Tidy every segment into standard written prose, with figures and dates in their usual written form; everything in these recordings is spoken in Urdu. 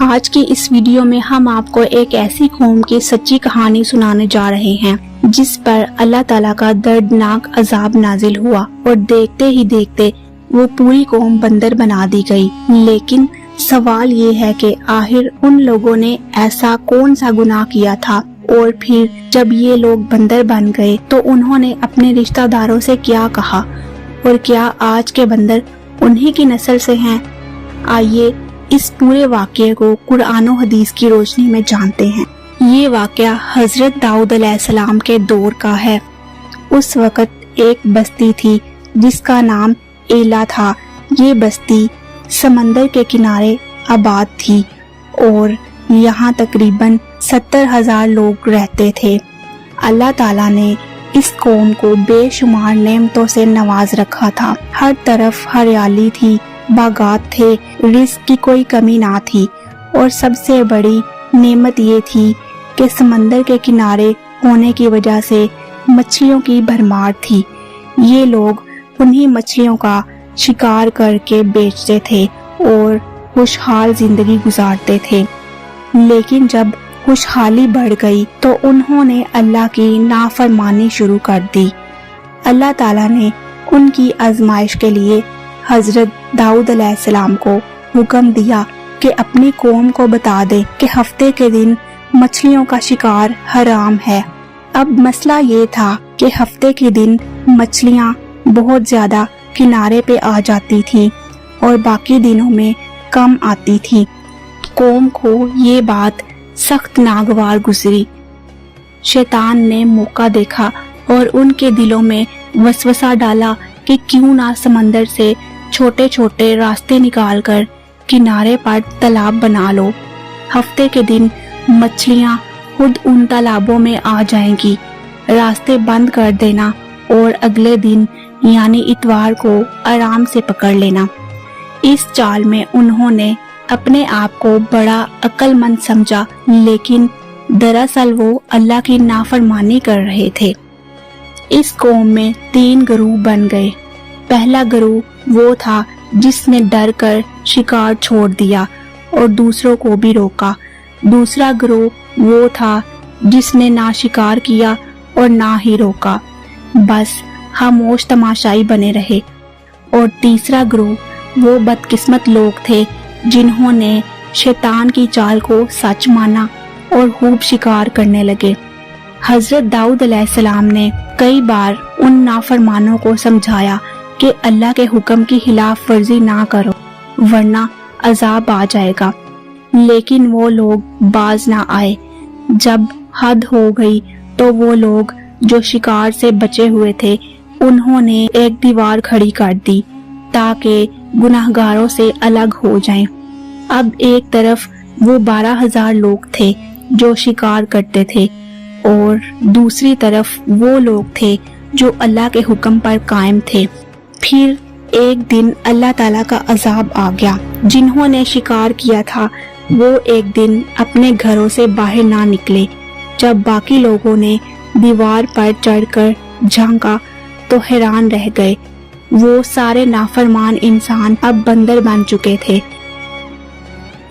آج کی اس ویڈیو میں ہم آپ کو ایک ایسی قوم کی سچی کہانی سنانے جا رہے ہیں جس پر اللہ تعالیٰ کا دردناک عذاب نازل ہوا اور دیکھتے ہی دیکھتے وہ پوری قوم بندر بنا دی گئی۔ لیکن سوال یہ ہے کہ آخر ان لوگوں نے ایسا کون سا گناہ کیا تھا، اور پھر جب یہ لوگ بندر بن گئے تو انہوں نے اپنے رشتہ داروں سے کیا کہا، اور کیا آج کے بندر انہی کی نسل سے ہیں؟ آئیے اس پورے واقعے کو قرآن و حدیث کی روشنی میں جانتے ہیں۔ یہ واقعہ حضرت داؤد علیہ السلام کے دور کا ہے۔ اس وقت ایک بستی تھی جس کا نام ایلا تھا۔ یہ بستی سمندر کے کنارے آباد تھی اور یہاں تقریباً 70,000 لوگ رہتے تھے۔ اللہ تعالیٰ نے اس قوم کو بے شمار نعمتوں سے نواز رکھا تھا۔ ہر طرف ہریالی تھی، باغات تھے، رزق کی کوئی کمی نہ تھی، اور سب سے بڑی نعمت یہ تھی کہ سمندر کے کنارے ہونے کی وجہ سے مچھلیوں کی بھرمار تھی۔ یہ لوگ انہی مچھلیوں کا شکار کر کے بیچتے تھے اور خوشحال زندگی گزارتے تھے۔ لیکن جب خوشحالی بڑھ گئی تو انہوں نے اللہ کی نافرمانی شروع کر دی۔ اللہ تعالیٰ نے ان کی آزمائش کے لیے حضرت داؤد علیہ السلام کو حکم دیا کہ اپنی قوم کو بتا دے کہ ہفتے کے دن مچھلیوں کا شکار حرام ہے۔ اب مسئلہ یہ تھا کہ ہفتے کے دن مچھلیاں بہت زیادہ کنارے پہ آ جاتی تھیں اور باقی دنوں میں کم آتی تھیں۔ قوم کو یہ بات سخت ناگوار گزری۔ شیطان نے موقع دیکھا اور ان کے دلوں میں وسوسہ ڈالا کہ کیوں نہ سمندر سے چھوٹے چھوٹے راستے نکال کر کنارے پر تالاب بنا لو۔ ہفتے کے دن مچھلیاں خود ان تالابوں میں آ جائیں گی۔ راستے بند کر دینا اور اگلے دن یعنی اتوار کو آرام سے پکڑ لینا۔ اس چال میں انہوں نے اپنے آپ کو بڑا عقل مند سمجھا، لیکن دراصل وہ اللہ کی نافرمانی کر رہے تھے۔ اس قوم میں 3 گروہ بن گئے۔ پہلا گروہ وہ تھا جس نے ڈر کر شکار چھوڑ دیا اور دوسروں کو بھی روکا۔ دوسرا گروہ وہ تھا جس نے نہ شکار کیا اور نہ ہی روکا، بس خاموش تماشائی بنے رہے۔ اور تیسرا گروہ وہ بدقسمت لوگ تھے جنہوں نے شیطان کی چال کو سچ مانا اور خوب شکار کرنے لگے۔ حضرت داؤد علیہ السلام نے کئی بار ان نافرمانوں کو سمجھایا کہ اللہ کے حکم کی خلاف ورزی نہ کرو ورنہ عذاب آ جائے گا، لیکن وہ لوگ باز نہ آئے۔ جب حد ہو گئی تو وہ لوگ جو شکار سے بچے ہوئے تھے انہوں نے ایک دیوار کھڑی کر دی تاکہ گناہگاروں سے الگ ہو جائیں۔ اب ایک طرف وہ 12,000 لوگ تھے جو شکار کرتے تھے اور دوسری طرف وہ لوگ تھے جو اللہ کے حکم پر قائم تھے۔ پھر ایک دن اللہ تعالیٰ کا عذاب آ گیا۔ جنہوں نے شکار کیا تھا وہ ایک دن اپنے گھروں سے باہر نہ نکلے۔ جب باقی لوگوں نے دیوار پر چڑھ کر جھانکا تو حیران رہ گئے۔ وہ سارے نافرمان انسان اب بندر بن چکے تھے۔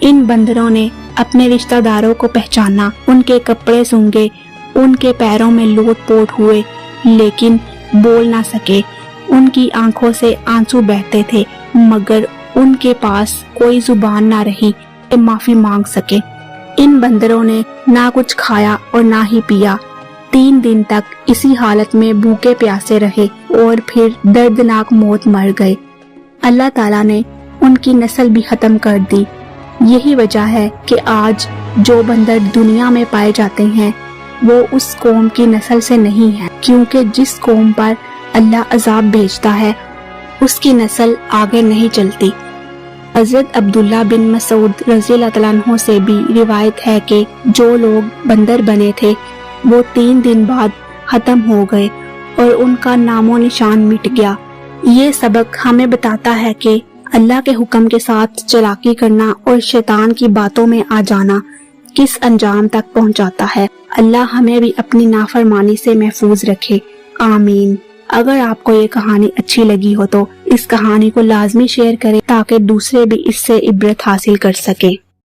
ان بندروں نے اپنے رشتہ داروں کو پہچانا، ان کے کپڑے سونگھے، ان کے پیروں میں لوٹ پوٹ ہوئے، لیکن بول نہ سکے۔ ان کی آنکھوں سے آنسو بہتے تھے مگر ان کے پاس کوئی زبان نہ رہی کہ معافی مانگ سکے۔ ان بندروں نے نہ کچھ کھایا اور نہ ہی پیا۔ 3 دن تک اسی حالت میں بھوکے پیاسے رہے اور پھر دردناک موت مر گئے۔ اللہ تعالیٰ نے ان کی نسل بھی ختم کر دی۔ یہی وجہ ہے کہ آج جو بندر دنیا میں پائے جاتے ہیں وہ اس قوم کی نسل سے نہیں ہے، کیونکہ جس قوم پر اللہ عذاب بھیجتا ہے اس کی نسل آگے نہیں چلتی۔ حضرت عبداللہ بن مسعود رضی اللہ تعالیٰ عنہ سے بھی روایت ہے کہ جو لوگ بندر بنے تھے وہ 3 دن بعد ختم ہو گئے اور ان کا نام و نشان مٹ گیا۔ یہ سبق ہمیں بتاتا ہے کہ اللہ کے حکم کے ساتھ چلاکی کرنا اور شیطان کی باتوں میں آ جانا کس انجام تک پہنچاتا ہے۔ اللہ ہمیں بھی اپنی نافرمانی سے محفوظ رکھے، آمین۔ اگر آپ کو یہ کہانی اچھی لگی ہو تو اس کہانی کو لازمی شیئر کریں تاکہ دوسرے بھی اس سے عبرت حاصل کر سکیں۔